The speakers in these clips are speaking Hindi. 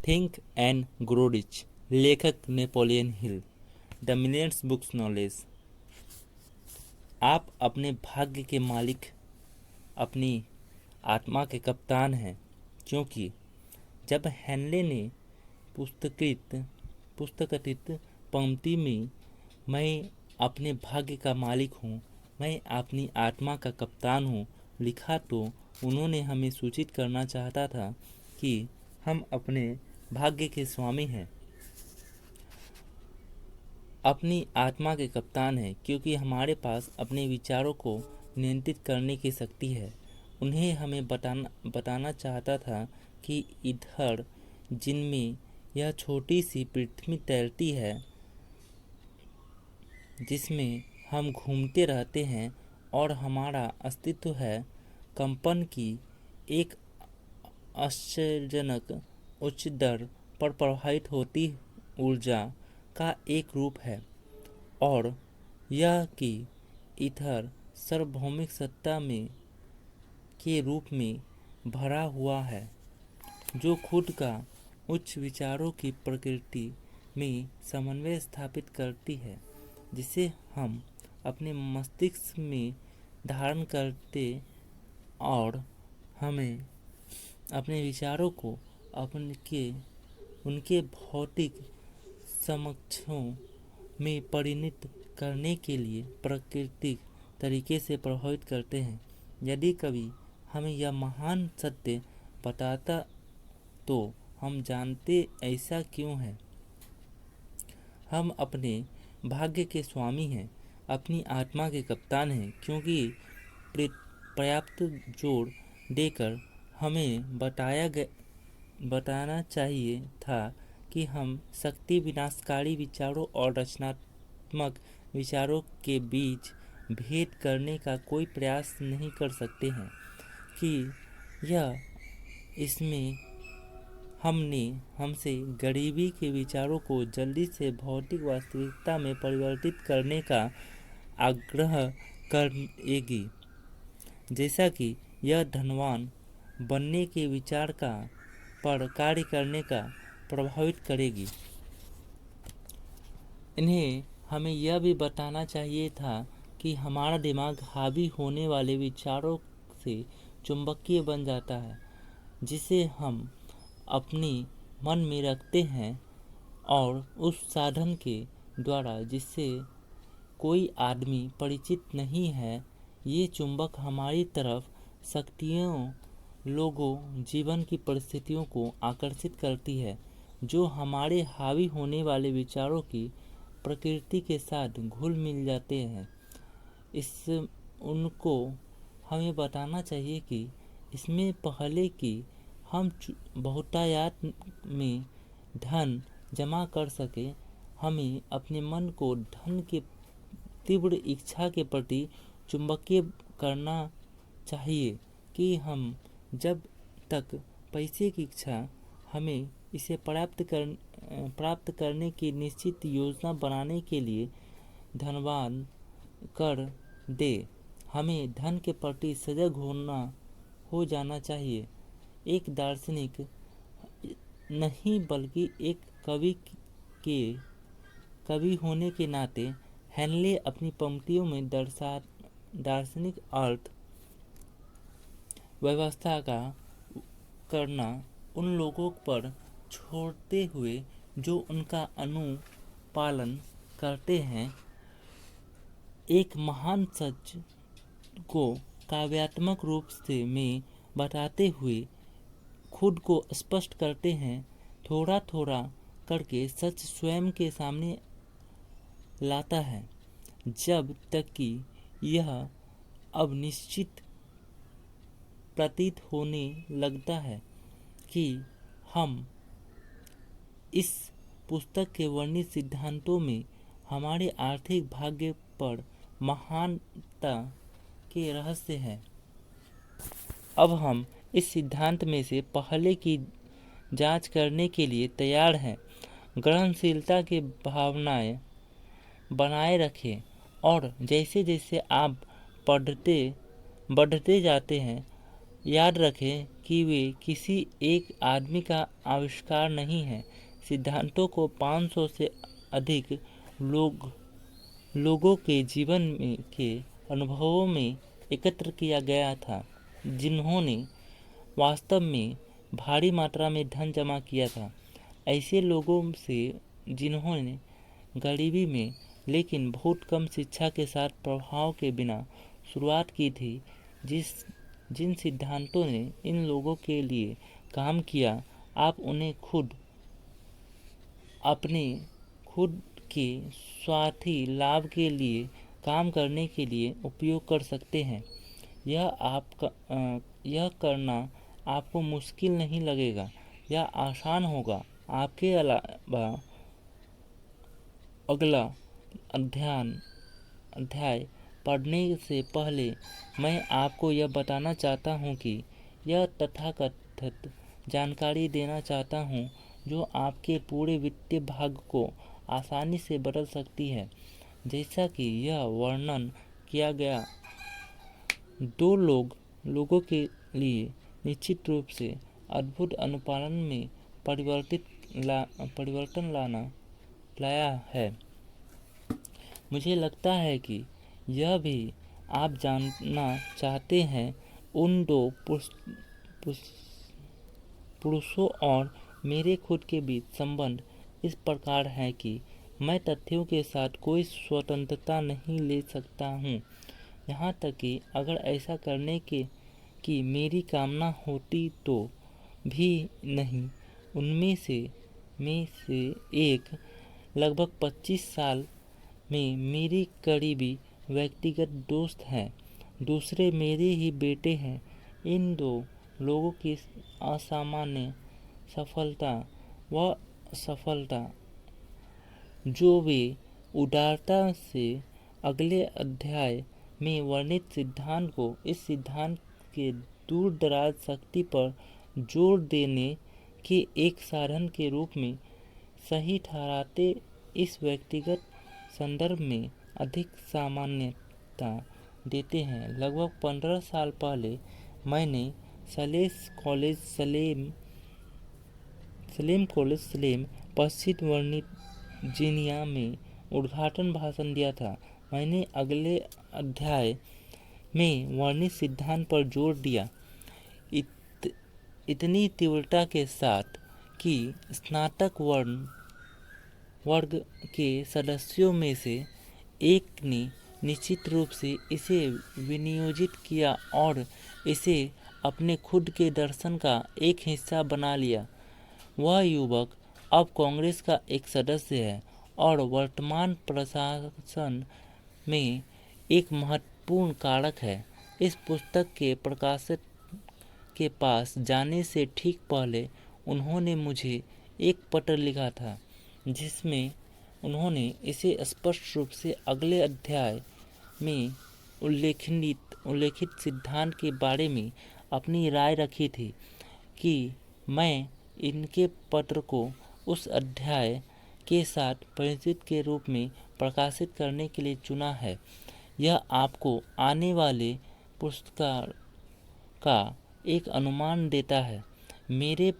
थिंक एंड ग्रो रिच, लेखक Napoleon Hill. The millions books knowledge. आप अपने भाग्य के मालिक, अपनी आत्मा के कप्तान हैं, क्योंकि जब हेनले ने पुस्तकित पंक्ति में मैं अपने भाग्य का मालिक हूँ, मैं अपनी आत्मा का कप्तान हूँ लिखा, तो उन्होंने हमें सूचित करना चाहता था कि हम अपने भाग्य के स्वामी हैं, अपनी आत्मा के कप्तान हैं, क्योंकि हमारे पास अपने विचारों को नियंत्रित करने की शक्ति है। उन्हें हमें बताना चाहता था कि इधर जिनमें यह छोटी सी पृथ्वी तैरती है, जिसमें हम घूमते रहते हैं और हमारा अस्तित्व है, कंपन की एक आश्चर्यजनक उच्च दर पर प्रवाहित होती ऊर्जा का एक रूप है, और यह कि इधर सार्वभौमिक सत्ता में के रूप में भरा हुआ है, जो खुद का उच्च विचारों की प्रकृति में समन्वय स्थापित करती है, जिसे हम अपने मस्तिष्क में धारण करते और हमें अपने विचारों को उनके भौतिक समक्षों में परिणत करने के लिए प्राकृतिक तरीके से प्रभावित करते हैं। यदि कभी हमें यह महान सत्य बताता तो हम जानते ऐसा क्यों है। हम अपने भाग्य के स्वामी हैं, अपनी आत्मा के कप्तान हैं, क्योंकि पर्याप्त जोर देकर हमें बताना चाहिए था कि हम शक्ति विनाशकारी विचारों और रचनात्मक विचारों के बीच भेद करने का कोई प्रयास नहीं कर सकते हैं, कि यह इसमें हमसे गरीबी के विचारों को जल्दी से भौतिक वास्तविकता में परिवर्तित करने का आग्रह करेगी, जैसा कि यह धनवान बनने के विचार पर कार्य करने का प्रभावित करेगी। इन्हें हमें यह भी बताना चाहिए था कि हमारा दिमाग हावी होने वाले विचारों से चुंबकीय बन जाता है, जिसे हम अपने मन में रखते हैं, और उस साधन के द्वारा जिससे कोई आदमी परिचित नहीं है, ये चुंबक हमारी तरफ शक्तियों, लोगों, जीवन की परिस्थितियों को आकर्षित करती है, जो हमारे हावी होने वाले विचारों की प्रकृति के साथ घुल मिल जाते हैं। उनको हमें बताना चाहिए कि इसमें पहले कि हम बहुतायत में धन जमा कर सके, हमें अपने मन को धन के तीव्र इच्छा के प्रति चुंबकीय करना चाहिए, कि हम जब तक पैसे की इच्छा हमें इसे प्राप्त करने की निश्चित योजना बनाने के लिए धनवान कर दे, हमें धन के प्रति सजग हो जाना चाहिए। एक दार्शनिक नहीं बल्कि एक कवि होने के नाते हेनले अपनी पंक्तियों में दार्शनिक अर्थ व्यवस्था का करना उन लोगों पर छोड़ते हुए जो उनका अनुपालन करते हैं, एक महान सच को काव्यात्मक रूप से में बताते हुए खुद को स्पष्ट करते हैं। थोड़ा थोड़ा करके सच स्वयं के सामने लाता है, जब तक कि यह अब निश्चित प्रतीत होने लगता है कि हम इस पुस्तक के वर्णित सिद्धांतों में हमारे आर्थिक भाग्य पर महानता के रहस्य हैं। अब हम इस सिद्धांत में से पहले की जांच करने के लिए तैयार हैं। ग्रहणशीलता की भावनाएं बनाए रखें, और जैसे जैसे आप बढ़ते जाते हैं, याद रखें कि वे किसी एक आदमी का आविष्कार नहीं है। सिद्धांतों को 500 से अधिक लोगों के जीवन के अनुभवों में एकत्र किया गया था, जिन्होंने वास्तव में भारी मात्रा में धन जमा किया था। ऐसे लोगों से जिन्होंने गरीबी में लेकिन बहुत कम शिक्षा के साथ प्रभाव के बिना शुरुआत की थी। जिन सिद्धांतों ने इन लोगों के लिए काम किया, आप उन्हें अपने खुद के स्वार्थी लाभ के लिए काम करने के लिए उपयोग कर सकते हैं। यह करना आपको मुश्किल नहीं लगेगा या आसान होगा। आपके अलावा अगला अध्याय पढ़ने से पहले मैं आपको यह बताना चाहता हूँ कि यह तथाकथित जानकारी देना चाहता हूँ जो आपके पूरे वित्तीय भाग्य को आसानी से बदल सकती है। जैसा कि यह वर्णन किया गया, दो लोगों के लिए निश्चित रूप से अद्भुत अनुपालन में परिवर्तन लाया है। मुझे लगता है कि यह भी आप जानना चाहते हैं। उन दो पुरुषों और मेरे खुद के बीच संबंध इस प्रकार है कि मैं तथ्यों के साथ कोई स्वतंत्रता नहीं ले सकता हूँ, यहाँ तक कि अगर ऐसा करने की मेरी कामना होती तो भी नहीं। उनमें से एक लगभग 25 साल में मेरी करीबी व्यक्तिगत दोस्त हैं, दूसरे मेरे ही बेटे हैं। इन दो लोगों की असामान्य सफलता जो वे उदारता से अगले अध्याय में वर्णित सिद्धांत को इस सिद्धांत के दूर दराज शक्ति पर जोर देने के एक साधन के रूप में सही ठहराते, इस व्यक्तिगत संदर्भ में अधिक सामान्यता देते हैं। लगभग 15 साल पहले मैंने सलेम कॉलेज पश्चिम वर्जीनिया में उद्घाटन भाषण दिया था। मैंने अगले अध्याय में वर्णित सिद्धांत पर जोर दिया इतनी तीव्रता के साथ कि स्नातक वर्ग के सदस्यों में से एक ने निश्चित रूप से इसे विनियोजित किया और इसे अपने खुद के दर्शन का एक हिस्सा बना लिया। वह युवक अब कांग्रेस का एक सदस्य है और वर्तमान प्रशासन में एक महत्वपूर्ण कारक है। इस पुस्तक के प्रकाशक के पास जाने से ठीक पहले उन्होंने मुझे एक पत्र लिखा था, जिसमें उन्होंने इसे स्पष्ट रूप से अगले अध्याय में उल्लेखित सिद्धांत के बारे में अपनी राय रखी थी कि मैं इनके पत्र को उस अध्याय के साथ परिचित के रूप में प्रकाशित करने के लिए चुना है। यह आपको आने वाले पुरस्कार का एक अनुमान देता है। मेरे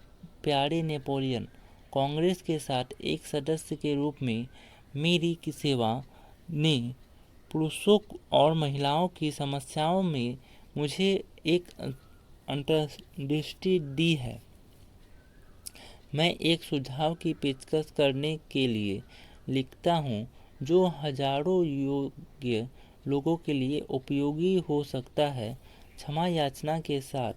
प्यारे नेपोलियन, कांग्रेस के साथ एक सदस्य के रूप में मेरी की सेवा ने पुरुषों और महिलाओं की समस्याओं में मुझे एक अंतर्दृष्टि दी है। मैं एक सुझाव की पेशकश करने के लिए लिखता हूँ जो हजारों योग्य लोगों के लिए उपयोगी हो सकता है। क्षमा याचना के साथ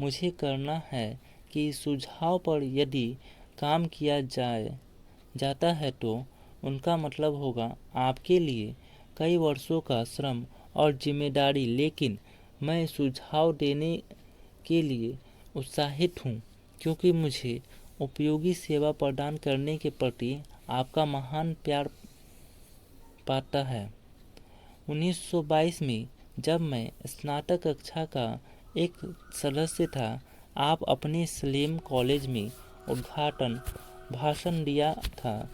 मुझे करना है कि सुझाव पर यदि काम किया जाता है तो उनका मतलब होगा आपके लिए कई वर्षों का श्रम और जिम्मेदारी, लेकिन मैं सुझाव देने के लिए उत्साहित हूँ क्योंकि मुझे उपयोगी सेवा प्रदान करने के प्रति आपका महान प्यार पाता है। 1922 में जब मैं स्नातक कक्षा का एक सदस्य था, आप अपने सलेम कॉलेज में उद्घाटन भाषण दिया था।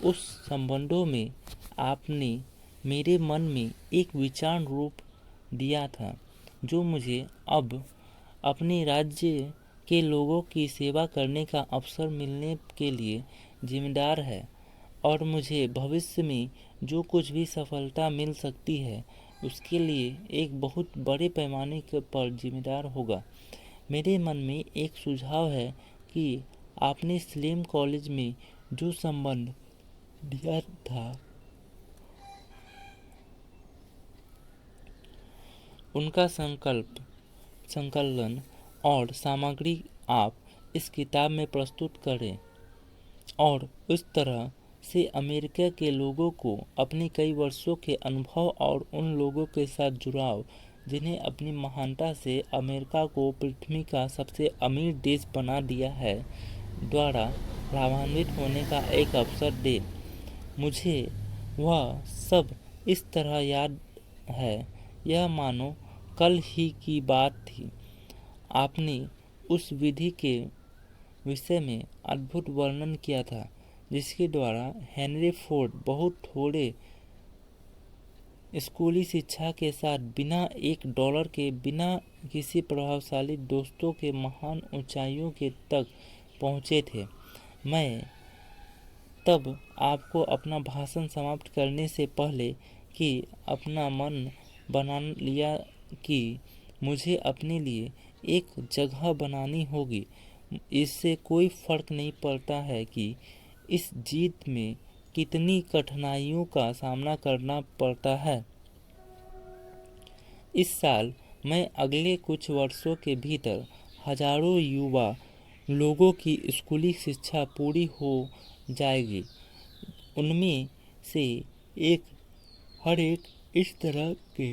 उस संबंधों में आपने मेरे मन में एक विचार रूप दिया था जो मुझे अब अपने राज्य के लोगों की सेवा करने का अवसर मिलने के लिए जिम्मेदार है और मुझे भविष्य में जो कुछ भी सफलता मिल सकती है उसके लिए एक बहुत बड़े पैमाने पर जिम्मेदार होगा। मेरे मन में एक सुझाव है कि आपने स्लेम कॉलेज में जो संबंध दिया था उनका संकलन और सामग्री आप इस किताब में प्रस्तुत करें और उस तरह से अमेरिका के लोगों को अपने कई वर्षों के अनुभव और उन लोगों के साथ जुड़ाव जिन्हें अपनी महानता से अमेरिका को पृथ्वी का सबसे अमीर देश बना दिया है द्वारा लाभान्वित होने का एक अवसर दे। मुझे वह सब इस तरह याद है यह मानो कल ही की बात थी। आपने उस विधि के विषय में अद्भुत वर्णन किया था जिसके द्वारा हेनरी फोर्ड बहुत थोड़े स्कूली शिक्षा के साथ बिना $1 के बिना किसी प्रभावशाली दोस्तों के महान ऊंचाइयों के तक पहुंचे थे। मैं तब आपको अपना भाषण समाप्त करने से पहले कि अपना मन बना लिया कि मुझे अपने लिए एक जगह बनानी होगी। इससे कोई फर्क नहीं पड़ता है कि इस जीत में कितनी कठिनाइयों का सामना करना पड़ता है। इस साल मैं अगले कुछ वर्षों के भीतर हजारों युवा लोगों की स्कूली शिक्षा पूरी हो जाएगी। उनमें से हर एक इस तरह के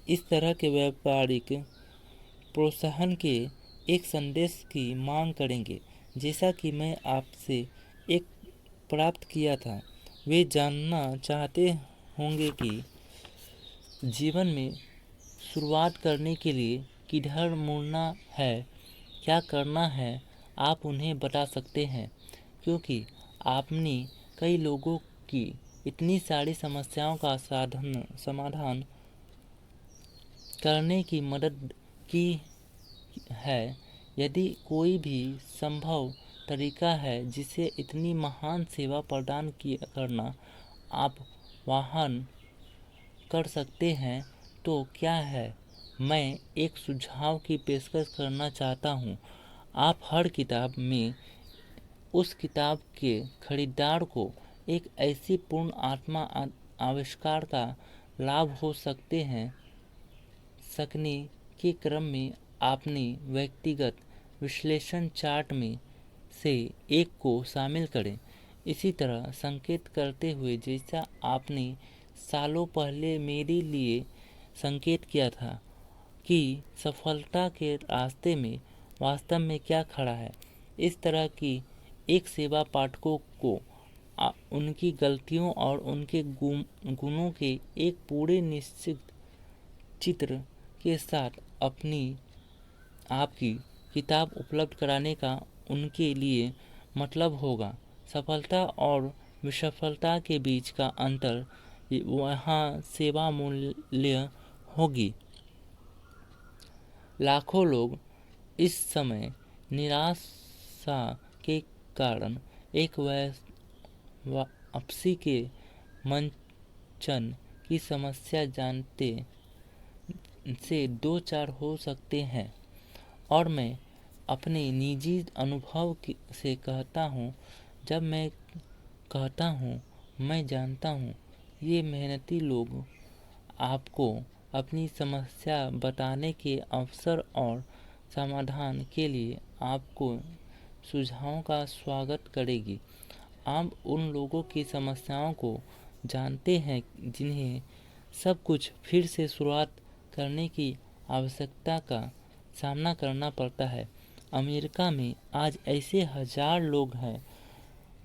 इस तरह के व्यापारिक प्रोत्साहन के एक संदेश की मांग करेंगे जैसा कि मैं आपसे एक प्राप्त किया था। वे जानना चाहते होंगे कि जीवन में शुरुआत करने के लिए किधर मुड़ना है, क्या करना है। आप उन्हें बता सकते हैं क्योंकि आपने कई लोगों की इतनी सारी समस्याओं का समाधान करने की मदद की है। यदि कोई भी संभव तरीका है जिसे इतनी महान सेवा प्रदान करना आप वाहन कर सकते हैं तो क्या है। मैं एक सुझाव की पेशकश करना चाहता हूँ। आप हर किताब में उस किताब के खरीदार को एक ऐसी पूर्ण आत्मा आविष्कार का लाभ हो सकने के क्रम में आपने व्यक्तिगत विश्लेषण चार्ट में से एक को शामिल करें। इसी तरह संकेत करते हुए जैसा आपने सालों पहले मेरे लिए संकेत किया था कि सफलता के रास्ते में वास्तव में क्या खड़ा है। इस तरह की एक सेवा पाठकों को उनकी गलतियों और उनके गुणों के एक पूरे निश्चित चित्र के साथ आपकी किताब उपलब्ध कराने का उनके लिए मतलब होगा। सफलता और विसफलता के बीच का अंतर वहाँ सेवा मूल्य होगी। लाखों लोग इस समय निराशा के कारण एक वापसी के मंचन की समस्या जानते से दो चार हो सकते हैं और मैं अपने निजी अनुभव से कहता हूँ। जब मैं कहता हूँ मैं जानता हूँ, ये मेहनती लोग आपको अपनी समस्या बताने के अवसर और समाधान के लिए आपको सुझावों का स्वागत करेगी। आप उन लोगों की समस्याओं को जानते हैं जिन्हें सब कुछ फिर से शुरुआत करने की आवश्यकता का सामना करना पड़ता है। अमेरिका में आज ऐसे हजार लोग हैं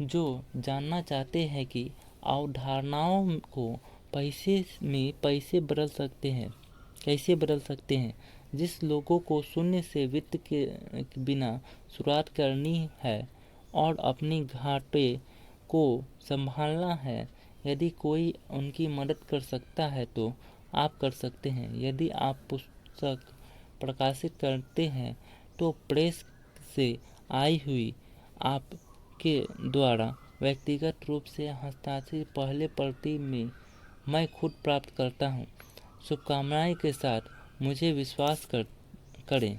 जो जानना चाहते हैं कि अवधारणाओं को पैसे में कैसे बदल सकते हैं। जिस लोगों को शून्य से वित्त के बिना शुरुआत करनी है और अपनी घाटे को संभालना है, यदि कोई उनकी मदद कर सकता है तो आप कर सकते हैं। यदि आप पुस्तक प्रकाशित करते हैं तो प्रेस से आई हुई आपके द्वारा व्यक्तिगत रूप से हस्ताक्षरित पहले प्रति में मैं खुद प्राप्त करता हूँ। शुभकामनाएं के साथ, मुझे विश्वास करें।